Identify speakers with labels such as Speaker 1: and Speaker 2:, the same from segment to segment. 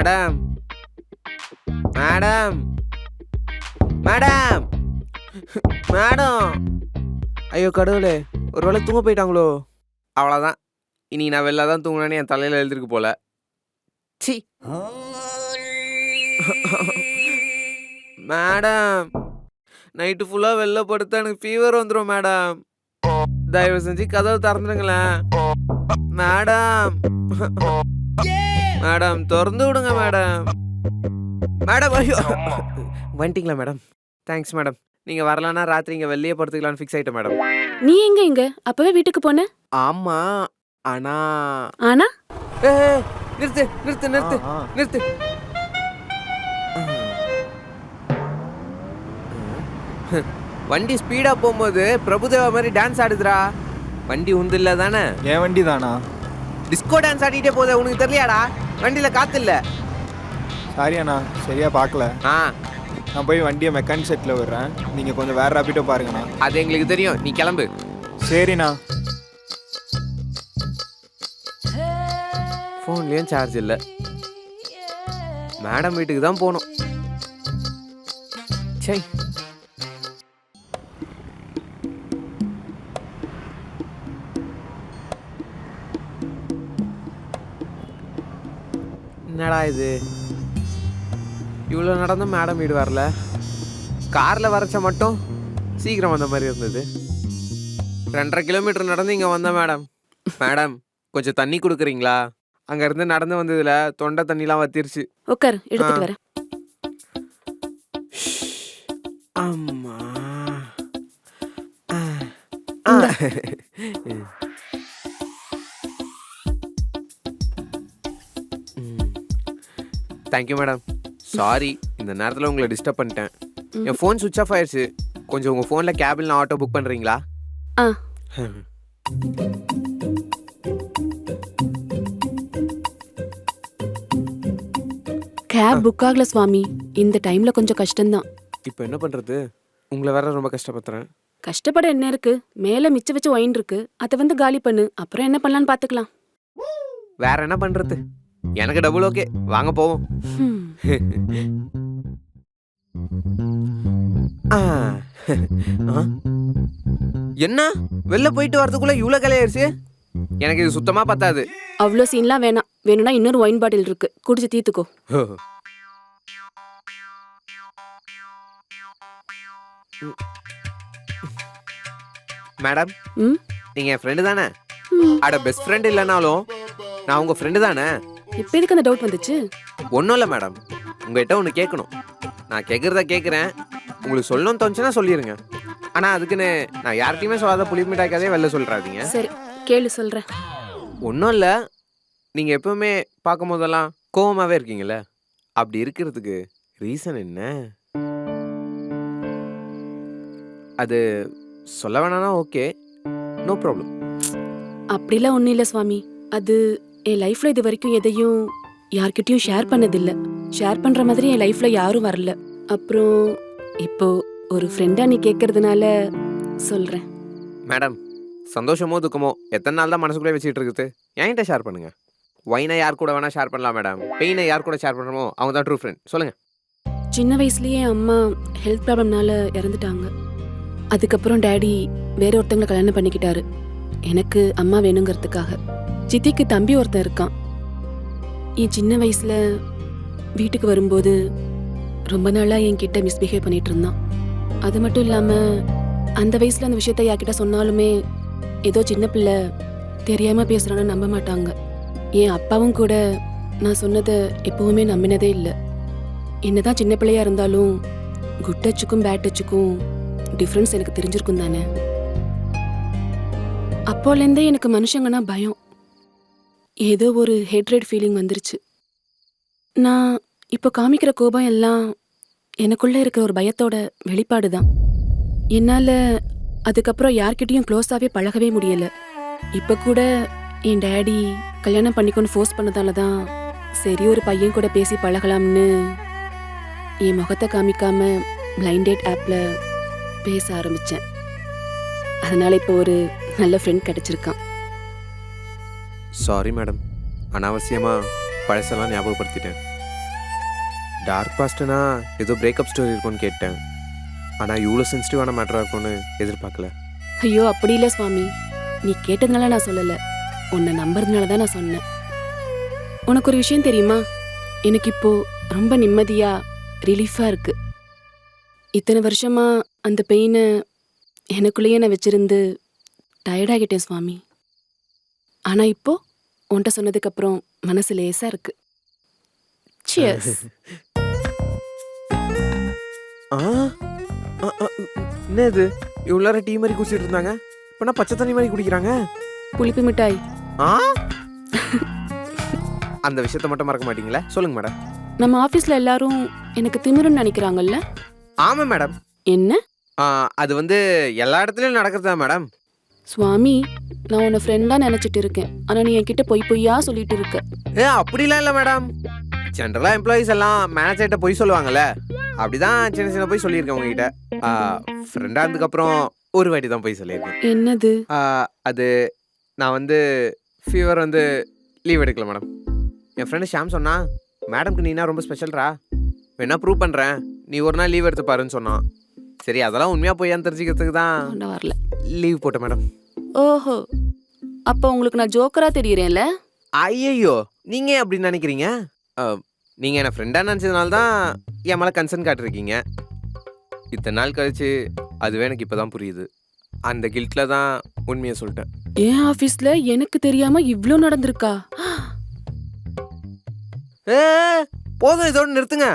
Speaker 1: Madam madam madam madam ஐயோ கடவுளே, ஒருவேளை தூங்க போயிட்டாங்களோ? அவ்வளோதான், இனி நான் வெளில தான் தூங்கினேன்னு என் தலையில் எழுதிருக்கு போல. சி மேடம், நைட்டு ஃபுல்லாக வெளில படுத்தா எனக்கு ஃபீவர் வந்துடும் மேடம். தயவு செஞ்சு கதவை திறந்துடுங்களேன் மேடம். மேடம் திறந்து விடுங்க மேடம். மேடம் ஐயோ வந்துட்டீங்களா மேடம்? Thanks madam. நீங்கள் வரலன்னா ராத்திரி இங்கே வெளியே படுத்துக்கலான்னு ஃபிக்ஸ் ஆகிட்டேன் மேடம்.
Speaker 2: நீ எங்க இங்க அப்பவே வீட்டுக்கு போன?
Speaker 1: ஆமா, ஆனா
Speaker 2: ஆனா
Speaker 1: நிறுத்து நிறுத்து நிறுத்து நிறுத்து. வண்டி ஸ்பீடா போகும்போது பிரபுதேவா மாதிரி டான்ஸ் ஆடுதுடா. வண்டி உந்து இல்ல தானே?
Speaker 3: என் வண்டி தானா?
Speaker 1: டிஸ்கோ டான்ஸ் ஆடிட்டே போதே, உனக்கு தெரியலையாடா? வண்டியில காத்து இல்ல.
Speaker 3: சாரி அண்ணா, சரியா பார்க்கல.
Speaker 1: ஆ,
Speaker 3: நான் போய் வண்டியை மெக்கானிக் செட்டில் விடுறேன், நீங்கள் கொஞ்சம் வேறு ராப்பிட்டோ பாருங்கண்ணா.
Speaker 1: அது எங்களுக்கு தெரியும், நீ கிளம்பு.
Speaker 3: சரிண்ணா.
Speaker 1: ஃபோன்லேயும் சார்ஜ் இல்லை. மேடம் வீட்டுக்கு தான் போகணும். சரி, என்னடா இது, இவ்வளோ நடந்தும் மேடம் வீடு வரல. காரில் வரைச்ச மட்டும் சீக்கிரம் வந்த மாதிரி இருந்தது. 2.5 கிலோமீட்டர் நடந்து இங்கே வந்தேன் மேடம். மேடம் கொஞ்சம் தண்ணி கொடுக்குறீங்களா? அங்கேருந்து நடந்து வந்ததில் தொண்டை தண்ணிலாம் வத்திருச்சு.
Speaker 2: உட்கார், எடுத்துட்டு வரேன்.
Speaker 1: அம்மா தேங்க்யூ மேடம். சாரி, இந்த நேரத்தில் உங்களை டிஸ்டர்ப் பண்ணிட்டேன். என் ஃபோன் சுவிட்ச் ஆஃப் ஆயிடுச்சு. கொஞ்சம் உங்கள் ஃபோனில் கேபில் ஆட்டோ புக் பண்ணுறீங்களா?
Speaker 2: ஆ, கேப் புக் ஆகல சுவாமி. இந்த டைம்ல கொஞ்சம் கஷ்டம்தான்.
Speaker 1: இப்போ என்ன பண்ணுறது? உங்களை வேற ரொம்ப கஷ்டப்படுத்துறேன்.
Speaker 2: கஷ்டப்பட என்ன இருக்கு? மேல மிச்ச வச்சு ஒயின் இருக்கு, அதை வந்து காலி பண்ணு. அப்புறம் என்ன பண்ணலான்னு பாத்துக்கலாம்.
Speaker 1: வேற என்ன பண்ணுறது? எனக்கு டபுள் ஓகே, வாங்க போவோம். என்ன வெளில போயிட்டு வரதுக்குள்ள இவ்வளோ கலையாயிருச்சு? எனக்கு இது சுத்தமா பத்தாது.
Speaker 2: அவ்வளோ சீன்லாம் வேணாம். வேணும்னா இன்னொரு ஒயின் பாட்டில் இருக்கு, குடிச்சு தீத்துக்கோ.
Speaker 1: மேடம்,
Speaker 2: ம்
Speaker 1: நீங்க என் ஃப்ரெண்டு தானே?
Speaker 2: ம்.
Speaker 1: அட பெஸ்ட் ஃப்ரெண்ட் இல்லைனாலும் நான் உங்க ஃப்ரெண்டு தானே?
Speaker 2: இப்ப எதுக்கு அந்த டவுட் வந்துச்சு?
Speaker 1: ஒன்றும் இல்லை மேடம், உங்ககிட்ட ஒன்று கேட்கணும். நான் கேட்குறத கேட்குறேன், உங்களுக்கு சொல்லணும்னு தோணுச்சுன்னா சொல்லிடுங்க. ஆனால் அதுக்குன்னு நான் யார்கிட்டையுமே சொல்லாத புளி மிட்டாய் கதையே வெளில சொல்கிறாதீங்க.
Speaker 2: சரி, கேளு, சொல்றேன்.
Speaker 1: ஒன்றும் இல்லை, நீங்கள் எப்பவுமே பார்க்கும் போதெல்லாம் கோவமாகவே இருக்கீங்களே, அப்படி இருக்கிறதுக்கு ரீசன் என்ன? அது சொல்ல வேணானா ஓகே, நோ ப்ராப்ளம்.
Speaker 2: அப்படிலாம் ஒன்றும் இல்லை சுவாமி. அது என் லைஃப்ல இது வரைக்கும் எதையும் யார்கிட்டயும் ஷேர் பண்ணதில்லை. ஷேர் பண்ற மாதிரி என் லைஃப்ல யாரும் வரல. அப்புறம் இப்போ ஒரு ஃப்ரெண்டா நீ கேட்கறதுனால சொல்றேன்.
Speaker 1: மேடம், சந்தோஷமோ துக்கமோ எத்தனை நாள் தான் மனசுக்குள்ளே வச்சுட்டு இருக்குது? என்கிட்ட ஷேர் பண்ணுங்க. ஒயினை யார் கூட வேணா ஷேர் பண்ணலாம் மேடம். பெயினை யார் கூட ஷேர் பண்ணுறோமோ அவங்க தான் ட்ரூ ஃப்ரெண்ட். சொல்லுங்க.
Speaker 2: சின்ன வயசுலயே அம்மா ஹெல்த் ப்ராப்ளம்னால இறந்துட்டாங்க. அதுக்கப்புறம் டேடி வேற ஒருத்தங்களை கல்யாணம் பண்ணிக்கிட்டாரு. எனக்கு அம்மா வேணுங்கிறதுக்காக. சித்திக்கு தம்பி ஒருத்தன் இருக்கான். என் சின்ன வயசுல வீட்டுக்கு வரும்போது ரொம்ப நாளா என்கிட்ட மிஸ்பிஹேவ் பண்ணிட்டு இருந்தான். அது மட்டும் இல்லாம அந்த வயசுல அந்த விஷயத்த யார்கிட்ட சொன்னாலுமே ஏதோ சின்ன பிள்ளை தெரியாம பேசுறான்னு நம்ப மாட்டாங்க. என் அப்பாவும் கூட நான் சொன்னதை எப்பவுமே நம்பினதே இல்லை. என்னதான் சின்ன பிள்ளையா இருந்தாலும் குட் டச்சுக்கும் பேட் டச்சுக்கும் டிஃப்ரென்ஸ் எனக்கு தெரிஞ்சிருக்கும் தானே. அப்போலேருந்தே எனக்கு மனுஷங்கன்னா பயம். ஏதோ ஒரு ஹேட்ரேட் ஃபீலிங் வந்துருச்சு. நான் இப்போ காமிக்கிற கோபம் எல்லாம் எனக்குள்ள இருக்கிற ஒரு பயத்தோட வெளிப்பாடு தான். என்னால் அதுக்கப்புறம் யார்கிட்டையும் க்ளோஸாகவே பழகவே முடியலை. இப்போ கூட என் டேடி கல்யாணம் பண்ணிக்கொண்டு ஃபோர்ஸ் பண்ணதால தான் சரி ஒரு பையன் கூட பேசி பழகலாம்னு என் முகத்தை காமிக்காம பிளைண்ட் டேட் ஆப்பில் பேச ஆரம்பித்தேன். அதனால் இப்போ ஒரு நல்ல ஃப்ரெண்ட் கிடச்சிருக்கான்.
Speaker 1: சாரி மேடம், அனாவசியமாக பழசெல்லாம் ஞாபகப்படுத்திட்டேன். டார்க் பாஸ்ட்னா ஏதோ பிரேக்கப் ஸ்டோரி இருக்கும்னு கேட்டேன். ஆனால் இவ்வளோ சென்சிட்டிவான மேட்டராக இருக்கும்னு எதிர்பார்க்கல.
Speaker 2: ஐயோ அப்படி இல்லை சுவாமி, நீ கேட்டதுனால நான் சொல்லலை, உன்னை நம்புறதுனால தான் நான் சொன்னேன். உனக்கு ஒரு விஷயம் தெரியுமா, எனக்கு இப்போ ரொம்ப நிம்மதியா ரிலீஃபா இருக்கு. இத்தனை வருஷமா அந்த பெயினை எனக்குள்ளேயே நான் வச்சிருந்து டயர்டாகிட்டேன் சுவாமி. ஆனா இப்போ உன்கிட்ட சொன்னதுக்கு அப்புறம் மனசு லேசா இருக்கு. Cheers.
Speaker 1: ஆ ஆ, ஆ, என்ன இது இவ்வளோ நேரம் டீ மாதிரி குடிச்சிட்டு இருந்தாங்க, இப்போ பச்சை தண்ணி மாதிரி குடிக்கிறாங்க.
Speaker 2: புளிப்பு மிட்டாய்.
Speaker 1: ஆ அந்த விஷயத்த மட்டும் மறக்க மாட்டீங்களா? சொல்லுங்க மேடம்.
Speaker 2: நம்ம ஆபீஸ்ல எல்லாரும் எனக்கு திமிருன்னு நினைக்கிறாங்கல்ல?
Speaker 1: ஆமாம் மேடம்.
Speaker 2: என்ன
Speaker 1: அது வந்து எல்லா இடத்துலையும் நடக்கிறது தான் மேடம்.
Speaker 2: சுவாமி, நான் உன்னை ஃப்ரெண்டா நினைச்சிட்டு இருக்கேன், ஆனா நீ என்கிட்ட பொய்யா சொல்லிட்டு இருக்க.
Speaker 1: அப்படிலாம் இல்லை மேடம். ஜென்ரலாக எம்ப்ளாயீஸ் எல்லாம் மேனேஜர்கிட்ட போய் சொல்லுவாங்கல்ல, அப்படிதான் சின்ன சின்ன போய் சொல்லியிருக்கேன் உங்ககிட்ட. ஃப்ரெண்டாக இருந்ததுக்கப்புறம் ஒரு வாட்டி தான் போய் சொல்லியிருக்கேன்.
Speaker 2: என்னது?
Speaker 1: அது நான் வந்து ஃபீவர் வந்து லீவ் எடுக்கல மேடம். என் ஃப்ரெண்டு ஷாம் சொன்னா, மேடம்க்கு நீனா ரொம்ப ஸ்பெஷல்ரா, வேணா ப்ரூவ் பண்ணுறேன், நீ ஒரு நாள் லீவ் எடுத்து பாருன்னு சொன்னான். சரி அதெல்லாம் உண்மையாக போயான்னு தெரிஞ்சுக்கிறதுக்கு தான்
Speaker 2: வரல,
Speaker 1: லீவ் போட்டேன் மேடம்.
Speaker 2: ஓஹோ, அப்போ உங்களுக்கு நான் ஜோக்கரா தெரியுறேன்ல?
Speaker 1: ஐயோ நீங்கள் ஏன் அப்படி நினைக்கிறீங்க? நீங்கள் என்ன ஃப்ரெண்டாக நினச்சதுனால தான் என் மேலே கன்சர்ன் காட்டிருக்கீங்க. இத்தனை நாள் கழிச்சு அதுவே எனக்கு இப்போ தான் புரியுது. அந்த கில்ட்டில் தான் உண்மையை சொல்லிட்டேன்.
Speaker 2: என் ஆபீஸ்ல எனக்கு தெரியாம இவ்ளோ நடந்திருக்கா?
Speaker 1: ஏ போதும், இதோட நிறுத்துங்க.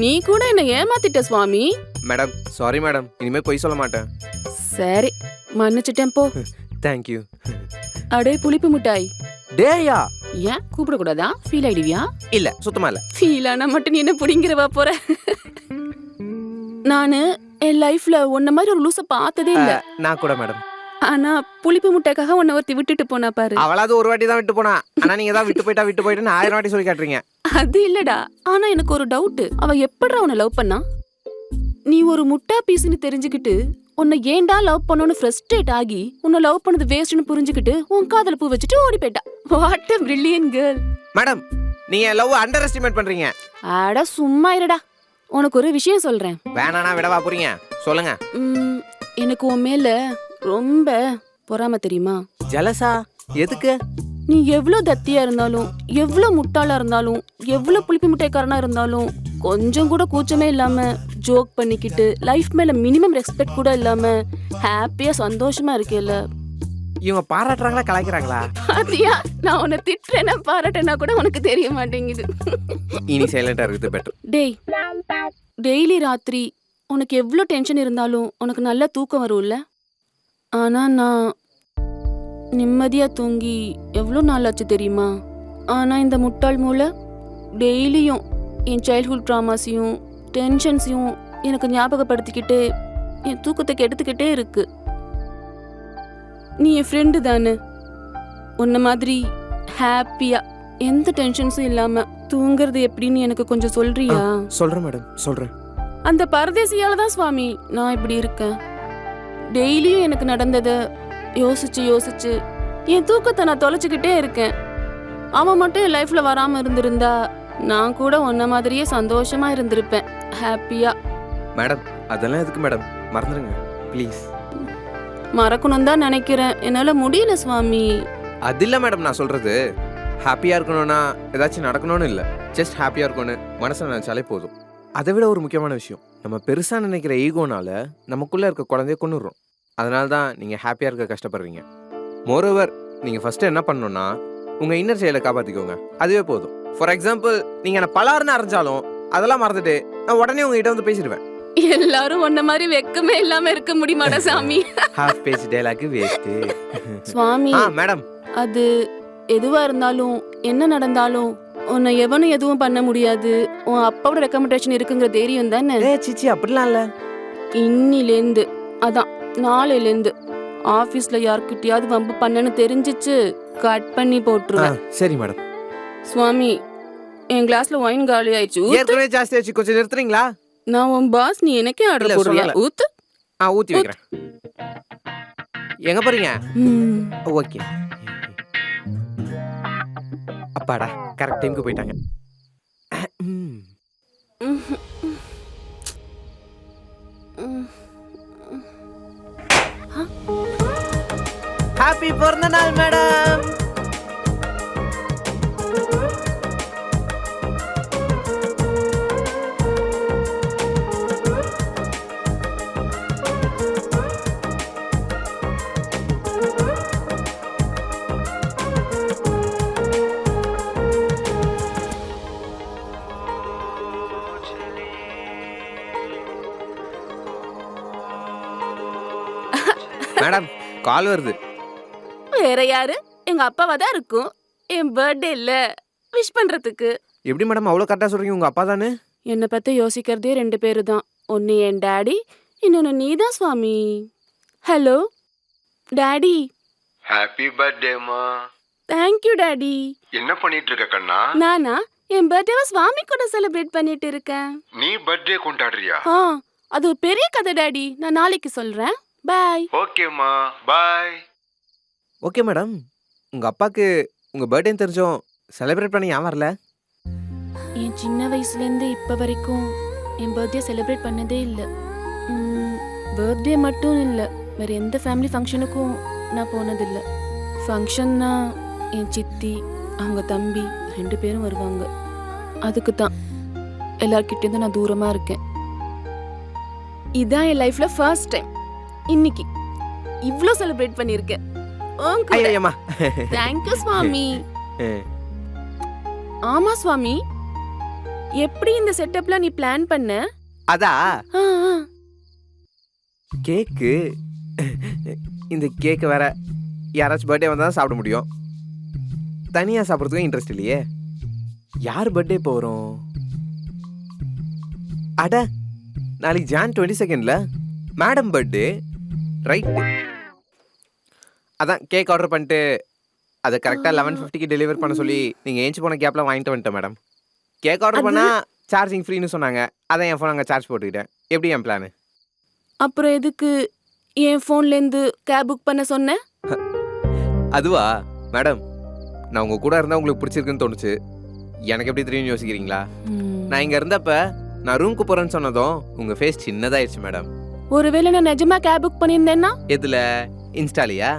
Speaker 2: நீ கூட என்ன ஏமாத்திட்ட சுவாமி.
Speaker 1: மேடம் சாரி மேடம், இனிமேல் பொய் சொல்ல மாட்டேன்.
Speaker 2: சரி மன்னிச்சிட்டேன் போ.
Speaker 1: தேங்க்யூ.
Speaker 2: அடே புளிப்பு மிட்டாய்.
Speaker 1: டேயா
Speaker 2: ஏன் கூப்பிடக்கூடாதா? ஃபீல் ஆயிடுவியா?
Speaker 1: இல்லை சுத்தமாக இல்லை.
Speaker 2: ஃபீல் ஆனா மட்டும் நீ என்ன புடிங்கிறவா போற? நானு என் லைஃப்ல உன்ன மாதிரி ஒரு லூச பார்த்ததே இல்ல.
Speaker 1: நான் கூட மேடம்.
Speaker 2: ஆனா புளிப்பு முட்டைக்காக உன்னை ஒருத்தி விட்டுட்டு போனா பாரு.
Speaker 1: அவளாவது ஒரு வாட்டி தான் விட்டு போனா, ஆனா நீங்க தான் விட்டு போயிட்டுன்னு 1000 வாட்டி சொல்லி காட்டுறீங்க.
Speaker 2: அது இல்லடா, ஆனா எனக்கு ஒரு டவுட், அவ எப்படிடா உன்னை லவ் பண்ணா? நீ ஒரு முட்டா பீஸ்னு தெரிஞ்சுக்கிட்டு உன்னை ஏன்டா லவ் பண்ணணும்னு ஃப்ரஸ்ட்ரேட் ஆகி உன்னை லவ் பண்ணது வேஸ்ட்னு புரிஞ்சுக்கிட்டு உன் காதல பூ வச்சுட்டு ஓடி போயிட்டா. What a brilliant girl.
Speaker 1: Madam நீங்க லவ் அண்டர் எஸ்டிமேட் பண்றீங்க.
Speaker 2: அட சும்மா இருடா, உனக்கு ஒரு விஷயம் சொல்றேன்.
Speaker 1: வேணானா விடவா போறீங்க? சொல்லுங்க.
Speaker 2: எனக்கு உன் மேல ரொம்ப பொறாம தெரியுமா?
Speaker 1: ஜலசா? எதுக்கு?
Speaker 2: நீ எவ்ளோ தத்தியா இருந்தாலும், எவ்ளோ முட்டாளா இருந்தாலும், எவ்ளோ புளிப்பு மிட்டாய்க்காரனா இருந்தாலும், கொஞ்சம் கூட கூச்சமே இல்லாம ஜோக் பண்ணிக்கிட்டு லைஃப் மேல மினிமம் ரெஸ்பெக்ட் கூட இல்லாம ஹாப்பியா சந்தோஷமா இருக்கேல்ல.
Speaker 1: இவங்க பாராட்டுறாங்களா கலாய்க்கிறாங்களா?
Speaker 2: பாத்தியா, நான் உன்னை திட்டுறேன்னா பாராட்டேன்னா கூட உனக்கு தெரிய மாட்டேங்குது.
Speaker 1: இனி சைலண்டா இருக்குது பெட்டர்.
Speaker 2: டேய், டெய்லி ராத்திரி உனக்கு எவ்ளோ டென்ஷன் இருந்தாலும் உனக்கு நல்ல தூக்கம் வரும்ல? ஆனா நான் நிம்மதியா தூங்கி எவ்வளோ நாள் ஆச்சு தெரியுமா? ஆனா இந்த முட்டாள் மூளை டெய்லியும் என் சைல்ட்ஹுட் ட்ராமாஸையும் டென்ஷன்ஸையும் எனக்கு ஞாபகப்படுத்திக்கிட்டே என் தூக்கத்தை கெடுத்துக்கிட்டே இருக்கு. நீ என் ஃப்ரெண்டு தானே, உன்ன மாதிரி ஹாப்பியா எந்த டென்ஷன்ஸும் இல்லாம தூங்குறது எப்படின்னு எனக்கு கொஞ்சம் சொல்றியா?
Speaker 1: சொல்றேன் மேடம், சொல்றேன்.
Speaker 2: அந்த பரதேசியால தான் சுவாமி நான் இப்படி இருக்கேன். டெய்லியும் எனக்கு நடந்ததை யோசிச்சு யோசிச்சு என் தூக்கத்தை நான் தொலைச்சுக்கிட்டே இருக்கேன். அவன் மட்டும் என் லைஃப்ல வராம இருந்திருந்தா நான் கூட உன்ன மாதிரியே சந்தோஷமா இருந்திருப்பேன், ஹாப்பியா.
Speaker 1: மேடம் அதெல்லாம் எதுக்கு மேடம், மறந்துடுங்க ப்ளீஸ்.
Speaker 2: மறக்கணும் தான் நினைக்கிறேன், என்னால முடியல சுவாமி.
Speaker 1: அது இல்லை மேடம், நான் சொல்றது ஹாப்பியா இருக்கணும்னா ஏதாச்சும் நடக்கணும்னு இல்லை, ஜஸ்ட் ஹாப்பியா இருக்கணும்னு மனசை நினைச்சாலே போதும். அதை விட ஒரு முக்கியமான விஷயம், நம்ம பெருசா நினைக்கிற ஈகோனால நமக்குள்ள இருக்க குழந்தைய கொண்டுடுறோம். அதனால தான் நீங்கள் ஹாப்பியாக இருக்க கஷ்டப்படுறீங்க. மோரோவர் நீங்கள் ஃபஸ்ட்டு என்ன பண்ணணும்னா உங்கள் இன்னர் செயலை காப்பாற்றிக்கோங்க, அதுவே போதும். ஃபார் எக்ஸாம்பிள், நீங்கள் என்ன பலாருன்னு அரைஞ்சாலும் அதெல்லாம் மறந்துட்டு நான் உடனே உங்ககிட்ட வந்து பேசிடுவேன்.
Speaker 2: எல்லாரும் உன்ன மாதிரி வெக்கமே இல்லாம இருக்க முடியுமாடா சாமி?
Speaker 1: Half page dialogue waste.
Speaker 2: சுவாமி
Speaker 1: மேடம்,
Speaker 2: அது எதுவா இருந்தாலும் என்ன நடந்தாலும் உன்னை எவனும் எதுவும் பண்ண முடியாது, உன் அப்பாவோட ரெக்கமெண்டேஷன் இருக்குங்கிற தைரியம் தானே?
Speaker 1: சிச்சி அப்படிலாம் இல்லை.
Speaker 2: இன்னிலேந்து, அதான் நாளையிலேந்து ஆபீஸ்ல யார்கிட்டயாவது வம்பு பண்ணனு தெரிஞ்சிச்சு கட் பண்ணி போட்டுருவேன்.
Speaker 1: சரி மேடம்.
Speaker 2: சுவாமி, என் கிளாஸ்ல ஒயின் காலி ஆயிடுச்சு.
Speaker 1: ஏற்கனவே ஜாஸ்தி ஆச்சு, கொஞ்சம் நிறுத்துறீங்களா?
Speaker 2: நான் உன் பாஸ், நீ எனக்கே ஆர்டர் போடுறியா? ஊத்து.
Speaker 1: ஊத்தி வைக்கிறேன். எங்க போறீங்க? ஓகே. அப்பாடா, கரெக்ட் டைம்க்கு போயிட்டாங்க. ஹாப்பி பிறந்த நாள் மேடம். மேடம் கால் வருது.
Speaker 2: வேற யாரு? எங்க அப்பாவா தான் இருக்கும். என் பர்த்டே இல்ல விஷ் பண்றதுக்கு.
Speaker 1: எப்படி மேடம் அவ்வளோ கரெக்டாக சொல்றீங்க? உங்க அப்பா தானே?
Speaker 2: என்னை பத்தி யோசிக்கிறதே 2 பேரு தான். ஒன்னு என் டாடி, இன்னொன்னு நீதான் சுவாமி. Hello daddy.
Speaker 4: ஹாப்பி பர்த்டேமா.
Speaker 2: Thank you daddy.
Speaker 4: என்ன பண்ணிட்டு இருக்க கண்ணா?
Speaker 2: நானா என் பர்த்டேவை சுவாமி கூட செலிப்ரேட் பண்ணிட்டு இருக்கேன்.
Speaker 4: நீ பர்த்டே கொண்டாடுறியா?
Speaker 2: அது ஒரு பெரிய கதை டாடி. நான் நாளைக்கு சொல்றேன். பாய்.
Speaker 4: ஓகேம்மா, பாய்.
Speaker 1: Okay madam. உங்க அப்பாக்கு உங்க பர்த்டேன்னு தெரிஞ்சோம் செலிப்ரேட் பண்ண ஏன் வரல?
Speaker 2: என் சின்ன வயசுலேருந்து இப்போ வரைக்கும் என் பர்த்டே செலிப்ரேட் பண்ணதே இல்லை. பர்த்டே மட்டும் இல்லை, வேற எந்த ஃபேமிலி ஃபங்க்ஷனுக்கும் நான் போனதில்லை. ஃபங்க்ஷன்னா என் சித்தி அவங்க தம்பி 2 பேரும் வருவாங்க. அதுக்கு தான் எல்லார்கிட்டேருந்து நான் தூரமாக இருக்கேன். இதான் என் லைஃப்ல ஃபர்ஸ்ட் டைம் இன்னைக்கு இவ்ளோ செலிப்ரேட் பண்ணிருக்கேன்.
Speaker 1: ஐயம்மா
Speaker 2: தேங்க்யூ சுவாமி. ஆமா சுவாமி, எப்படி இந்த செட்டப்ல நீ பிளான் பண்ண?
Speaker 1: அதா கேக்கு. இந்த கேக்கு வேற யாராச்சும் பர்த்டே வந்தா தான் சாப்பிட முடியும். தனியா சாப்பிட்றதுக்கும் இன்ட்ரெஸ்ட் இல்லையே. யார் பர்த்டே போகிறோம்? அட நாளைக்கு ஜான் 22 மேடம் பர்த்டே. ரைட். அதான் கேக் ஆர்டர் பண்ணிட்டு அதை கரெக்டாக 11:50க்கு டெலிவர் பண்ண சொல்லி நீங்கள் ஏஞ்சி போன கேப்பில் வாங்கிட்டு வந்துட்டேன் மேடம். கேக் ஆர்டர் பண்ணால் சார்ஜிங் ஃப்ரீன்னு சொன்னாங்க. அதான் என் ஃபோன் அங்கே சார்ஜ் போட்டுக்கிட்டேன். எப்படி என் பிளானு?
Speaker 2: அப்புறம் எதுக்கு என் ஃபோன்லேருந்து கேப் புக் பண்ண சொன்னேன்?
Speaker 1: அதுவா மேடம், நான் உங்கள் கூட இருந்தால் உங்களுக்கு பிடிச்சிருக்குன்னு தோணுச்சு. எனக்கு எப்படி தெரியும் யோசிக்கிறீங்களா? நான் இங்கே இருந்தப்ப நான் ரூம்க்கு போகிறேன்னு சொன்னதும் உங்கள் ஃபேஸ் சின்னதாயிடுச்சு மேடம்.
Speaker 2: ஒருவேளை நான் நிஜமா கேப் புக் பண்ணியிருந்தேன்னா?
Speaker 1: எதுல? இன்ஸ்டாலியா?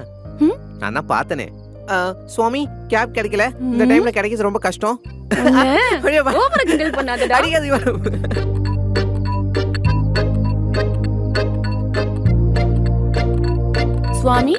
Speaker 1: நான் தான் பார்த்தனே. சுவாமி கேப் கிடைக்கல, இந்த டைம்ல கிடைக்கிறது ரொம்ப கஷ்டம்.
Speaker 2: ஓவரா கிண்டல் பண்ணாதடா. சுவாமி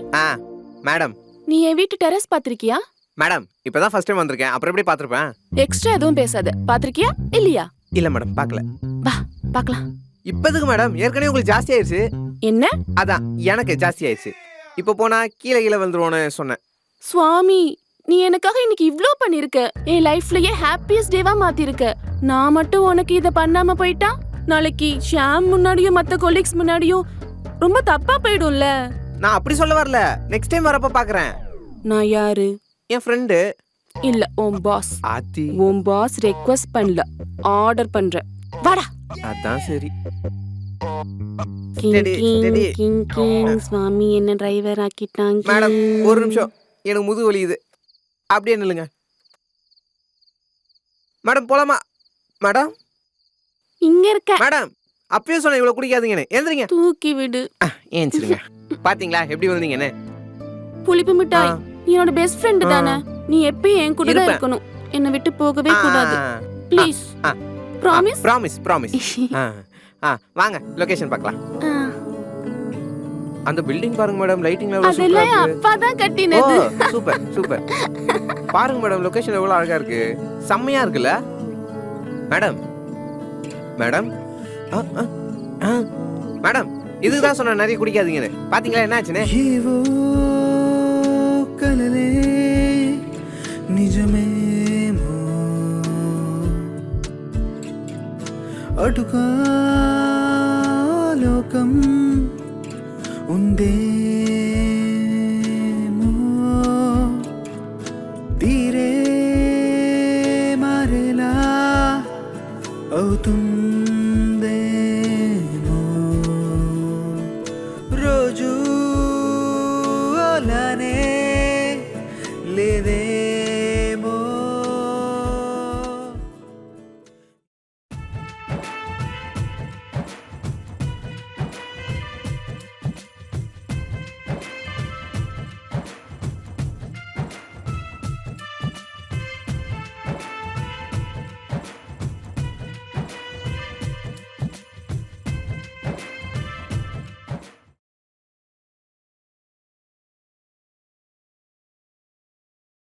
Speaker 1: மேடம்,
Speaker 2: நீ என் வீட்டு டெரஸ் பாத்திருக்கியா?
Speaker 1: மேடம் இப்பதான் ஃபர்ஸ்ட் டைம் வந்திருக்கேன், அப்புறம் எப்படி பாத்திருப்பேன்?
Speaker 2: எக்ஸ்ட்ரா எதுவும் பேசாத. பாத்திருக்கியா இல்லையா?
Speaker 1: இல்ல மேடம், பார்க்கல.
Speaker 2: வா பார்க்கலாம்.
Speaker 1: இப்போதுக்கு மேடம் ஏற்கனவே உங்களுக்கு ஜாஸ்தி ஆயிடுச்சு.
Speaker 2: என்ன?
Speaker 1: அதான் எனக்கு ஜாஸ்தி ஆயிடுச்சு. இப்போ போனா கீழே வந்துருவோன்னு சொன்னேன்.
Speaker 2: சுவாமி, நீ எனக்காக இன்னைக்கு இவ்ளோ பண்ணிருக்க. என் லைஃப்லயே ஹாப்பியஸ்ட் டேவா மாத்திருக்க. நான் மட்டும் உனக்கு இத பண்ணாம போயிட்டா நாளைக்கு ஷாம் முன்னாடியும் மத்த கொலீக்ஸ் முன்னாடியும் ரொம்ப தப்பா போயிடும்ல.
Speaker 1: நான் அப்படி சொல்ல வரல, நெக்ஸ்ட் டைம் வரப்ப பாக்குறேன்.
Speaker 2: நான் யாரு?
Speaker 1: என் ஃப்ரெண்டு.
Speaker 2: இல்ல உன் பாஸ்.
Speaker 1: ஆத்தி.
Speaker 2: உன் பாஸ் ரெக்வெஸ்ட் பண்ணல, ஆர்டர் பண்ற. வாடா.
Speaker 1: அதான் சரி.
Speaker 2: சுவாமி என்ன டிரைவர் ஆக்கிட்டாங்க.
Speaker 1: மேடம் ஒரு நிமிஷம், எனக்கு முதுகு வலிக்குது. அப்படியே நில்லுங்க மேடம். போலாமா மேடம்?
Speaker 2: இங்க இருக்க
Speaker 1: மேடம். அப்பயே சொன்ன இவ்வளவு குடிக்காதீங்கன்னு. எழுந்திரிங்க.
Speaker 2: தூக்கி விடு.
Speaker 1: ஏஞ்சிருங்க. பாத்தீங்களா எப்படி வந்தீங்கன்னு?
Speaker 2: புளிப்பு மிட்டாய், நீ என்னோட பெஸ்ட் ஃப்ரெண்ட் தானே. நீ எப்பயும் என் கூட தான் இருக்கணும். என்ன விட்டு போகவே கூடாது. ப்ளீஸ். ப்ராமிஸ்?
Speaker 1: Promise promise. வாங்க லொகேஷன் பார்க்கலாம். அந்த பில்டிங் பாருங்க மேடம், லைட்டிங் எவ்வளவு சூப்பரா இருக்கு.
Speaker 2: அதெல்லாம் அப்பா தான் கட்டினது.
Speaker 1: Super super. பாருங்க மேடம், லொகேஷன் எவ்வளவு அழகா இருக்கு. செம்மையா இருக்குல்ல மேடம்? மேடம் மேடம் இதுதான் சொன்ன நிறைய குடிக்காதீங்கன்னு. பாத்தீங்களா என்ன ஆச்சுன்னு?
Speaker 5: కలలే నిజమేమో అటుగా లోకం ఉందేమో తీరే మారేలా అవుతుందేమో రోజు అలానే లేదే